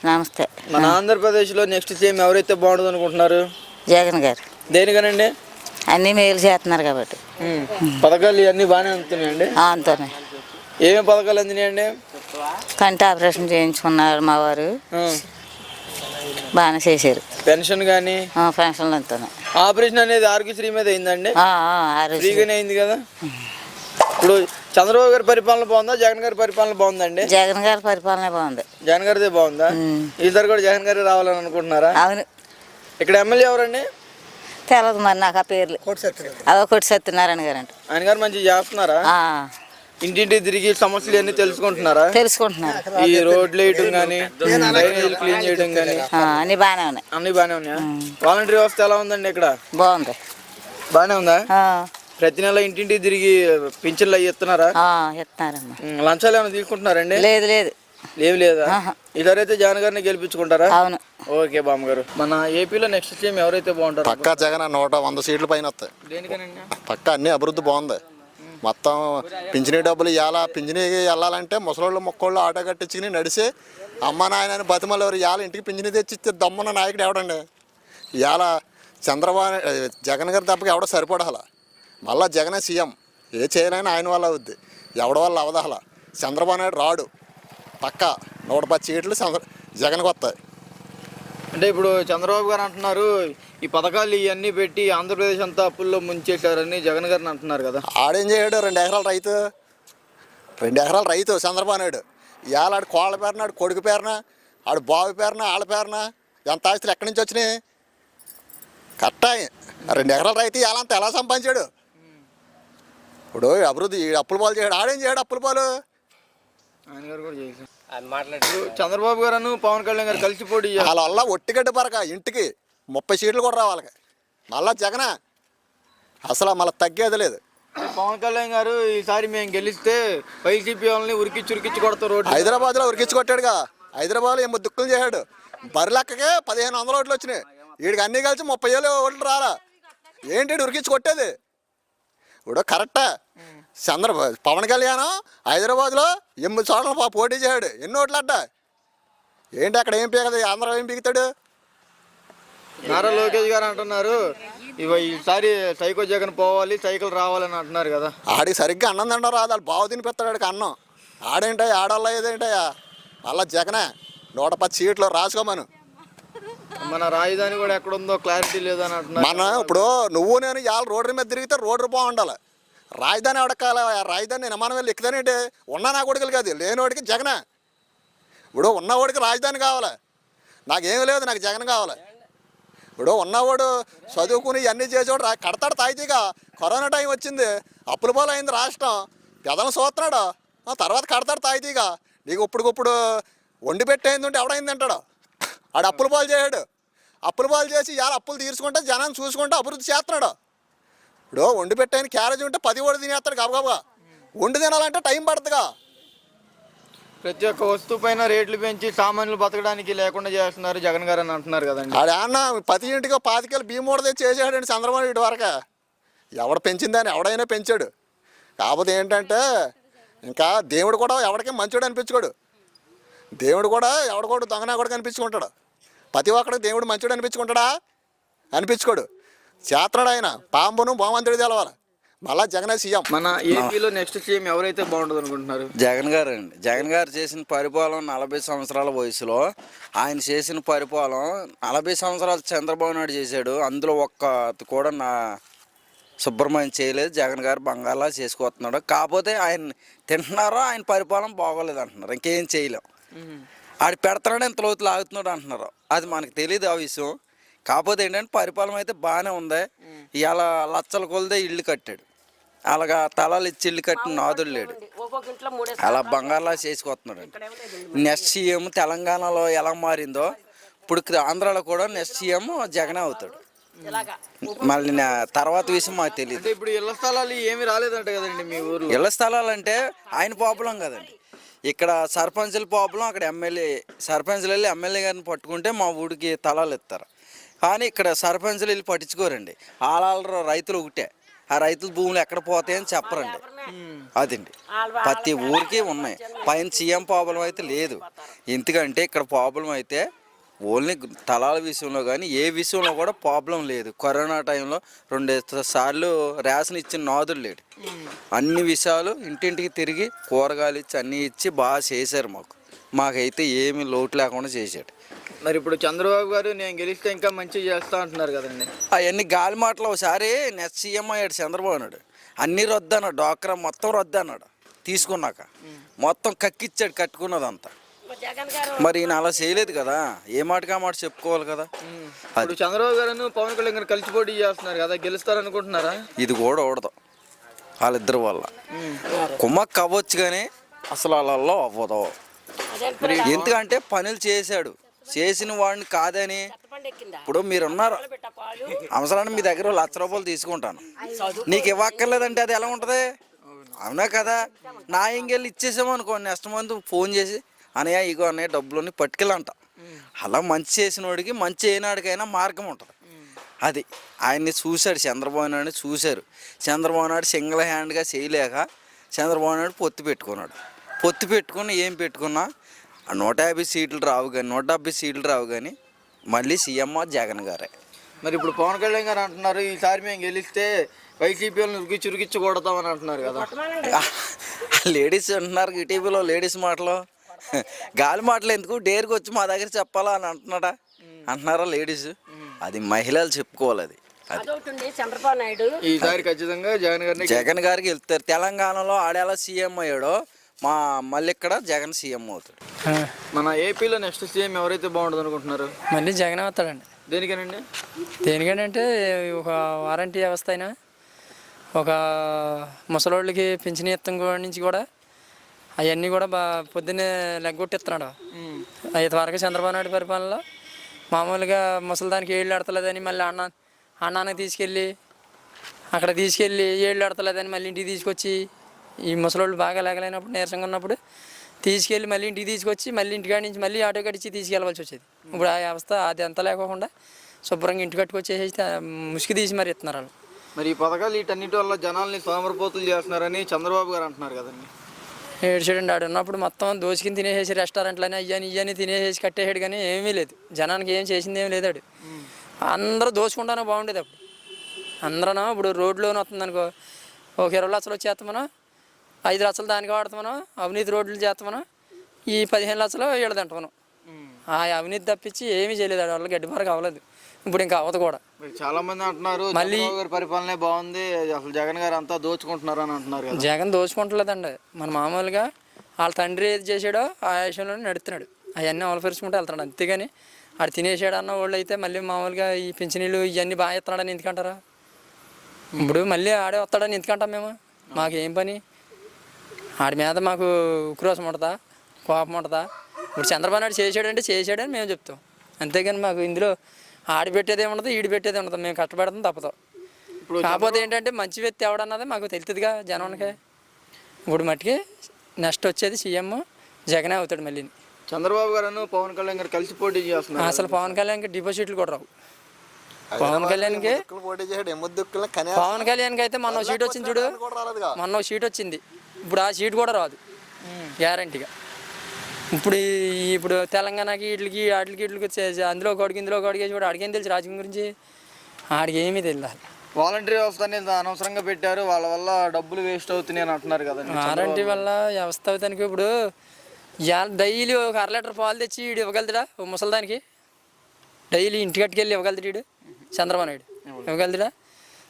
నమస్తే. మన ఆంధ్రప్రదేశ్లో నెక్స్ట్ సీఎం ఎవరైతే బాగుంటుంది అనుకుంటున్నారు? జగన్ గారు. దేనికనండి? అన్నీ మేలు చేస్తున్నారు కాబట్టి. పథకాలు ఇవన్నీ బాగానే అందుతున్నాయండి? అంతనే. ఏమేమి పథకాలు అందినాయండి? కంటి ఆపరేషన్ చేయించుకున్నారు మా వారు, బాగానే చేశారు. పెన్షన్ కానీ పెన్షన్లు అంతున్నాయి. ఆపరేషన్ అనేది ఆరోగ్యశ్రీ మీద అయిందండి? ఫ్రీగానే అయింది కదా. ఇప్పుడు చంద్రబాబు గారి పరిపాలన బాగుందా, జగన్ గారి పరిపాలన బాగుందండి? జగన్ గారి పరిపాలన బాగుంది. జగన్ గారిదే బాగుందా? ఈసారి కూడా జగన్ గారి రావాలని అనుకుంటున్నారా? అవును. ఇక్కడ ఎమ్మెల్యే ఎవరండి? తెలదు మరి నాకు ఆ పేర్లు. అదో కొట్టి సత్యనారాయణ గారు అంట. ఆయన గారు మంచిగా చేస్తున్నారా? ఇంటింటి తిరిగి సమస్యలు అన్ని తెలుసుకుంటున్నారా? తెలుసుకుంటున్నారు. ఈ రోడ్లు వేయడం కానీ, డ్రైనేజీలు క్లీన్ చేయడం కానీ అన్ని బాగానే ఉన్నాయి. అన్ని బాగానే ఉన్నాయా? వాలంటీర్ వ్యవస్థ ఎలా ఉందండి ఇక్కడ? బాగుంది. బాగానే ఉందా? ప్రతి నెల ఇంటింటి తిరిగి పింఛన్లు అవి ఇస్తున్నారా? ఇస్తున్నారమ్మా. లంచాలు ఏమైనా తీసుకుంటున్నారండి? లేదు లేదు. ఏమి లేదా? ఇదరైతే జగన్ గారిని గెలిపించుకుంటారా? అవును. ఓకే బామ్మ గారు. మన ఏపీలో నెక్స్ట్ సీఎం ఎవరైతే బాగుంటారు? పక్కా జగన్ 100 సీట్ల పైన వస్తాయి. దేనికనండి? పక్కా అన్ని అభివృద్ధి బాగుంది. మొత్తం పింఛనీ డబ్బులు ఇవాళ పింఛనీ వెళ్ళాలంటే ముసలోళ్ళు మొక్కోళ్ళు ఆటో కట్టించుకుని నడిచి అమ్మ నాయనని బతిమలెవరు ఇవాళ ఇంటికి పింఛనీ తెచ్చిస్తే దమ్మున్న నాయకుడు ఎవడండి? ఇవాళ చంద్రబాబు జగన్ గారి తప్పకి ఎవడో సరిపడాల. మళ్ళీ జగనే సీఎం. ఏ చేయాలని ఆయన వల్ల అవుద్ది, ఎవడ వల్ల అవదాల. చంద్రబాబు నాయుడు రాడు. పక్కా 110 సీట్లు జగన్కి వస్తాయి. అంటే ఇప్పుడు చంద్రబాబు గారు అంటున్నారు ఈ పథకాలు ఇవన్నీ పెట్టి ఆంధ్రప్రదేశ్ అంతా అప్పుల్లో ముంచేశారని జగన్ గారిని అంటున్నారు కదా. ఆడేం చేయడు? 2 ఎకరాల రైతు. 2 ఎకరాల రైతు చంద్రబాబు నాయుడు. ఇవాళ ఆడు కోళ్ళ పేరున, ఆడు కొడుకు పేరున, ఆడు బావి పేరున, ఆళ్ళ పేరున ఎంత ఆస్తులు ఎక్కడి నుంచి వచ్చినాయి? కరెక్టా? 2 ఎకరాల రైతు ఇవాళ అంతా ఎలా సంపాదించాడు? ఇప్పుడు అభివృద్ధి అప్పుల పాలు చేయడు. ఆడేం చేయడు అప్పుల పాలు? ఆయన గారు కూడా చేశారు. చంద్రబాబు గారు పవన్ కళ్యాణ్ గారు కలిసి పోటీ వాళ్ళ వల్ల ఒట్టిగడ్డ పరక ఇంటికి 30 సీట్లు కూడా రావాలి. మళ్ళా జగన్ అసలు మళ్ళీ తగ్గేది లేదు. పవన్ కళ్యాణ్ గారు ఈసారి మేము గెలిస్తే వైసీపీ వాళ్ళని ఉరికిచ్చి కొడతారు. హైదరాబాద్లో ఉరికిచ్చి కొట్టాడుగా. హైదరాబాద్లో ఏమో దుక్కులు చేశాడు. బరిలెక్కకే 1500 ఓట్లు వచ్చినాయి. వీడికి అన్నీ కలిసి 30,000 ఓట్లు రాలా. ఏంటి ఉరికిచ్చి కొట్టేది? ఇప్పుడు కరెక్టా? పవన్ కళ్యాణ్ హైదరాబాద్లో 8 చోట్ల పోటీ చేయడు. ఎన్ని ఓట్లు అడ్డా? ఏంటి అక్కడ ఏం పీకదు? ఆంధ్ర ఏం పీకుతాడు? నారా లోకేష్ గారు అంటున్నారు ఈసారి సైకో జగన్ పోవాలి, సైకిల్ రావాలని అంటున్నారు కదా. ఆడికి సరిగ్గా అన్నం తింటారు రాదు. వాళ్ళు బాగు తినిపిస్తాడు ఆడికి అన్నం. ఆడేంటయ్యా? ఆడవాళ్ళ ఏదేంటయ్యా? మళ్ళా జగనే 110 సీట్లు రాసుకోమను. మన రాజధాని కూడా ఎక్కడుందో క్లారిటీ లేదని అంటున్నారు. మన ఇప్పుడు నువ్వు నేను ఇవాళ రోడ్డు మీద తిరిగితే రోడ్డు బాగుండాలి. రాజధాని ఎవడకాల? రాజధాని నేను మనం వెళ్ళి ఎక్కుతానేంటి? ఉన్న నా కొడుకులు కాదు, లేనివాడికి జగనే. ఇప్పుడు ఉన్నవాడికి రాజధాని కావాలి. నాకేమీ లేదు, నాకు జగన్ కావాలి. ఇప్పుడు ఉన్నవాడు చదువుకుని ఇవన్నీ చేసేవాడు కడతాడు తాయితీగా. కరోనా టైం వచ్చింది, అప్పుల పాలు అయింది రాష్ట్రం, పెదలను చూస్తున్నాడు. తర్వాత కడతాడు తాయితీగా. నీకు ఇప్పుడుకిప్పుడు వండి పెట్టేయింది ఉంటే ఎవడైంది అంటాడు? ఆడు అప్పుల పాలు చేయడు. అప్పుల పాలు చేసి ఇవాళ అప్పులు తీర్చుకుంటే జనాన్ని చూసుకుంటే అభివృద్ధి చేస్తున్నాడు. ఇప్పుడు వండి పెట్టైన క్యారేజ్ ఉంటే 10 కూడా తినేస్తాడు గబగబా. వండి తినాలంటే టైం పడుతుందిగా. ప్రతి ఒక్క వస్తువు పైన రేట్లు పెంచి సామాన్యులు బతకడానికి లేకుండా చేస్తున్నారు జగన్ గారు అని అంటున్నారు కదండి. ఆడ అన్న ప్రతి ఇంటికి 5 కిలో బియ్యం మూట తెచ్చి చేసాడండి చంద్రబాబు ఇటు వరకు. ఎవడు పెంచిందని ఎవడైనా పెంచాడు. కాకపోతే ఏంటంటే ఇంకా దేవుడు కూడా ఎవడికి మంచోడు అనిపించుకోడు. దేవుడు కూడా ఎవడకోడు దొంగనా కూడా కనిపించుకుంటాడు. ప్రతి ఒక్కడికి దేవుడు మంచోడు అనిపించుకుంటాడా? అనిపించుకోడు. చేస్తున్నాడు ఆయన. పాంపును భగవంతుడు తెలవాలి. మళ్ళా జగన్ సీఎం. మన ఏపీలో నెక్స్ట్ సీఎం ఎవరైతే బాగుంటుంది అనుకుంటున్నారు? జగన్ గారు అండి. జగన్ గారు చేసిన పరిపాలన 40 సంవత్సరాల వయసులో ఆయన చేసిన పరిపాలన 40 సంవత్సరాలు చంద్రబాబు నాయుడు చేశాడు. అందులో ఒక్క కూడా శుభ్రమైన చేయలేదు. జగన్ గారు బంగాళా చేసుకొస్తున్నాడు. కాకపోతే ఆయన తింటున్నారో ఆయన పరిపాలన బాగోలేదు అంటున్నారు. ఇంకేం చేయలేం. ఆడు పెడతాడని ఇంత లోతులు ఆగుతున్నాడు అంటున్నారు. అది మనకు తెలియదు ఆ విషయం. కాకపోతే ఏంటంటే పరిపాలన అయితే బాగానే ఉంది. ఇలా లచ్చల కొలదే ఇల్లు కట్టాడు. అలాగా తలాలు ఇచ్చి ఇల్లు కట్టిన నాదుడు లేడు. అలా బంగాళా చేసుకొస్తున్నాడు. నెక్స్ట్ సీఎం తెలంగాణలో ఎలా మారిందో ఇప్పుడు ఆంధ్రాలో కూడా నెక్స్ట్ సీఎం జగనే అవుతాడు. మళ్ళీ తర్వాత విషయం మాకు తెలియదు. ఇప్పుడు ఇళ్ల స్థలాలు ఏమి రాలేదంట కదండి మీ ఊరు? ఇళ్ల స్థలాలు అంటే ఆయన ప్రాబ్లం కదండి. ఇక్కడ సర్పంచుల ప్రాబ్లం. అక్కడ సర్పంచులు వెళ్ళి ఎమ్మెల్యే గారిని పట్టుకుంటే మా ఊరికి తలాలు ఇస్తారు. కానీ ఇక్కడ సర్పంచులు వెళ్ళి పట్టించుకోరండి. ఆళ్ళ రైతులు ఒకటే. ఆ రైతుల భూములు ఎక్కడ పోతాయని చెప్పరండి. అదండి ప్రతి ఊరికి ఉన్నాయి. పైన సీఎం ప్రాబ్లం అయితే లేదు. ఎందుకంటే ఇక్కడ ప్రాబ్లం అయితే ఓన్లీ తలాల విషయంలో కానీ ఏ విషయంలో కూడా ప్రాబ్లం లేదు. కరోనా టైంలో 2 సార్లు రేషన్ ఇచ్చిన నాదుడు లేడు. అన్ని విషయాలు ఇంటింటికి తిరిగి కూరగాయలు ఇచ్చి అన్నీ ఇచ్చి బాగా చేశారు. మాకైతే ఏమీ లోటు లేకుండా చేశాడు. మరి ఇప్పుడు చంద్రబాబు గారు నేను గెలిస్తే ఇంకా మంచిగా చేస్తా అంటున్నారు కదండి. అవన్నీ గాలి మాటలు. ఒకసారి నెక్స్ట్ సీఎం అయ్యాడు చంద్రబాబు నాయుడు, అన్నీ రద్దు అన్నాడు. డాక్రా మొత్తం రద్దు అన్నాడు. తీసుకున్నాక మొత్తం కక్కిచ్చాడు కట్టుకున్నదంతా. మరి ఈయన అలా చేయలేదు కదా, ఏ మాటగా మాట చెప్పుకోవాలి కదా. ఇప్పుడు చంద్రబాబు గారు పవన్ కళ్యాణ్ గారు కలిసి పోటీ చేస్తున్నారు కదా, గెలుస్తారనుకుంటున్నారా? ఇది కూడా ఓడదు వాళ్ళిద్దరి వల్ల. కుమ్మక్క అవ్వచ్చు కానీ అసలు వాళ్ళల్లో అవ్వదు. ఎందుకంటే పనులు చేశాడు, చేసిన వాడిని కాదని. ఇప్పుడు మీరున్నారు, అవసరాన్ని మీ దగ్గర 1,00,000 రూపాయలు తీసుకుంటాను, నీకు ఇవ్వక్కర్లేదంటే అది ఎలా ఉంటుంది? అవునా కదా. నా ఇంకెళ్ళి ఇచ్చేసామనుకో, నెక్స్ట్ మంత్ ఫోన్ చేసి అన్నయ్య ఇగో అన్నయ్య డబ్బులని పట్టుకెళ్ళంట. అలా మంచి చేసిన వాడికి మంచి అయినాడికైనా మార్గం ఉంటుంది. అది ఆయన్ని చూశాడు చంద్రబాబు నాయుడు చూశారు. చంద్రబాబు నాయుడు సింగిల్ హ్యాండ్గా చేయలేక చంద్రబాబు నాయుడు పొత్తు పెట్టుకున్నాడు. పొత్తు పెట్టుకుని ఏం పెట్టుకున్నా 150 సీట్లు రావు కానీ 170 సీట్లు రావు కానీ మళ్ళీ సీఎం జగన్ గారే. మరి ఇప్పుడు పవన్ కళ్యాణ్ గారు అంటున్నారు ఈసారి మేము గెలిస్తే వైసీపీ వాళ్ళని చురికిచ్చి కొడతామని అంటున్నారు కదా. లేడీస్ అంటున్నారు టీవీలో, లేడీస్ మాటలు గాలి మాటలు ఎందుకు, డేర్కి వచ్చి మా దగ్గర చెప్పాలా అని అంటున్నారా లేడీస్? అది మహిళలు చెప్పుకోవాలి. అది చంద్రబాబు నాయుడు ఈసారి ఖచ్చితంగా జగన్ గారికి వెళ్తారు. తెలంగాణలో ఆడేలా సీఎం అయ్యాడో మళ్ళీ ఇక్కడ జగన్ సీఎం అవుతాడు. మన ఏపీలో నెక్స్ట్ సీఎం ఎవరైతే బాగుంటుంది అనుకుంటున్నారు? మళ్ళీ జగన్ అవుతాడండి. దేనికనండి? దేనికంటే ఒక వారంటీ వ్యవస్థ అయినా, ఒక ముసలోళ్ళకి పింఛన్ ఇత్తం నుంచి కూడా అవన్నీ కూడా పొద్దున్నే లెగ్గొట్టిస్తున్నాడు. 5 వరకు చంద్రబాబు నాయుడు పరిపాలనలో మామూలుగా ముసలిదానికి ఏళ్ళు ఆడతలేదని మళ్ళీ అన్నానికి తీసుకెళ్ళి అక్కడ తీసుకెళ్ళి ఏళ్ళు ఆడతలేదని మళ్ళీ ఇంటికి తీసుకొచ్చి, ఈ ముసలోళ్ళు బాగా లేగలేనప్పుడు నీరసంగా ఉన్నప్పుడు తీసుకెళ్ళి మళ్ళీ ఇంటికి తీసుకొచ్చి మళ్ళీ ఇంటికాడి నుంచి మళ్ళీ ఆటో కట్టించి తీసుకెళ్ళవలసి వచ్చేది. ఇప్పుడు ఆ వ్యవస్థ అది అంతా లేకోకుండా శుభ్రంగా ఇంటి కట్టుకొచ్చేసి ముసుగు తీసి మరి ఇస్తున్నారు వాళ్ళు. మరి ఈ పథకాలు వీటన్నిటి వల్ల జనాల్ని సోమరపోతులు చేస్తున్నారని చంద్రబాబు గారు అంటున్నారు కదండి. ఏడ్చాడండి. ఆడు ఉన్నప్పుడు మొత్తం దోచుకుని తినేసేసి రెస్టారెంట్లని ఇవన్నీ తినేసేసి కట్టేసాడు కానీ ఏమీ లేదు, జనానికి ఏం చేసింది ఏమి లేదు. ఆడు అందరూ దోచుకుంటానే బాగుండేది. అప్పుడు అందరూ ఇప్పుడు రోడ్లోనే వస్తుంది అనుకో, ఒక 20 లక్షలు వచ్చేస్తామనో, 5 లక్షలు దానికి వాడతామనో, అవినీతి రోడ్లు చేస్తామనో, ఈ 15 లక్షలు ఏడదంటామను. ఆ అవినీతి తప్పించి ఏమీ చేయలేదు. ఆడ వాళ్ళు గడ్డిపారకు అవ్వలేదు. ఇప్పుడు ఇంకా అవ్వదు కూడా. చాలా మంది అంటున్నారు మళ్ళీ పరిపాలనే బాగుంది, అసలు జగన్ గారు అంతా దోచుకుంటున్నారు అని అంటున్నారు. జగన్ దోచుకుంటలేదండి. మన మామూలుగా వాళ్ళ తండ్రి ఏది చేసాడో ఆ విషయంలోనే నడుస్తున్నాడు. అవన్నీ అవలపరుచుకుంటూ వెళ్తున్నాడు. అంతేగాని ఆడు తినేసాడు అన్న వాళ్ళు అయితే మళ్ళీ మామూలుగా ఈ పింఛనీళ్ళు ఇవన్నీ బాగా ఇస్తున్నాడని ఎందుకంటారా? ఇప్పుడు మళ్ళీ ఆడే వస్తాడని ఎందుకంటాం మేము? మాకేం పని? ఆడి మీద మాకు ఉక్రోషం ఉంటుందా, కోపం ఉంటుందా? ఇప్పుడు చంద్రబాబు నాయుడు చేసాడంటే చేసాడని మేము చెప్తాం. అంతేగాని మాకు ఇందులో ఆడి పెట్టేది ఉండదు, ఈడి పెట్టేది ఉండదు. మేము కష్టపడతాం తప్పదు. కాకపోతే ఏంటంటే మంచి వ్యక్తి ఎవడన్నది మాకు తెలుస్తుందిగా జనానికి. ఇప్పుడు మట్టికి నెక్స్ట్ వచ్చేది సీఎం జగనే అవుతాడు. మళ్ళీ చంద్రబాబు గారు పవన్ కళ్యాణ్ గారు కలిసి పోటీ చేస్తున్నారు. అసలు పవన్ కళ్యాణ్కి డిపాజిట్లు కూడా రావు. పవన్ కళ్యాణ్కి అయితే మొన్న సీట్ వచ్చింది చూడు, మొన్న సీట్ వచ్చింది. ఇప్పుడు ఆ సీట్ కూడా రాదు గ్యారంటీగా. ఇప్పుడు తెలంగాణకి వాటికి అందులో ఒకడికి ఇందులో ఒకడికి వేసి కూడా ఆడికేం తెలుసు రాజకీయం గురించి? ఆడికి ఏమీ తెలియదు. వాలంటీర్ వ్యవస్థ అనేది అనవసరంగా పెట్టారు, వాళ్ళ వల్ల డబ్బులు వేస్ట్ అవుతున్నాయి అని అంటున్నారు కదా. వారంటీ వల్ల వ్యవస్థ అవుతానికి ఇప్పుడు డైలీ ఒక 1/2 లీటర్ పాలు తెచ్చి వీడు ఇవ్వగలుగుతాడా? ఓ ముసలిదానికి డైలీ ఇంటి కట్టుకెళ్ళి ఇవ్వగలుగుతాడు వీడు? చంద్రబాబు నాయుడు ఇవ్వగలుగుతాడా?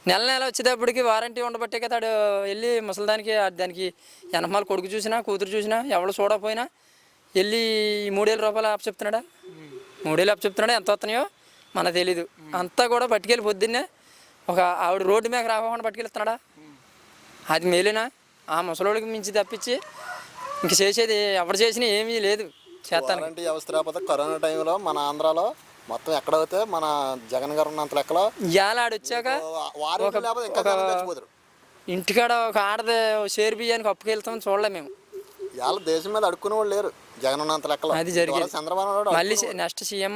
నెల వచ్చేటప్పటికి వారంటీ ఉండబట్టే కదా ఆడు వెళ్ళి ముసలిదానికి దానికి వెనకమాల కొడుకు చూసినా కూతురు చూసినా ఎవరు చూడకపోయినా వెళ్ళి 3,000 రూపాయలు అప్పు చెప్తున్నాడా? 3,000 అప్పు చెప్తున్నాడా? ఎంత వస్తున్నాయో మనకు తెలీదు. అంతా కూడా పట్టుకెళ్ళి పొద్దున్నే ఒక ఆవిడ రోడ్డు మీద రాకుండా పట్టుకెళ్తున్నాడా? అది మేలేనా? ఆ ముసలోడికి మించి తప్పించి ఇంక చేసేది ఎవరు చేసినా ఏమీ లేదు. చేస్తాను వ్యవస్థ రాకపోతే కరోనా టైంలో మన ఆంధ్రాలో మొత్తం ఎక్కడైతే మన జగన్ గారు ఉన్నంత లెక్కలో ఇవాళ ఆడొచ్చాక ఇంటికాడ ఒక ఆడది షేర్ బియ్యానికి అప్పుకెళ్తామని చూడలేము మేము. ఇవాళ దేశం మీద అడుక్కునే వాళ్ళు లేరు జగన్ ఉన్నంత లెక్కలో. అది జరిగింది. చంద్రబాబు నాయుడు మళ్ళీ నెక్స్ట్ సీఎం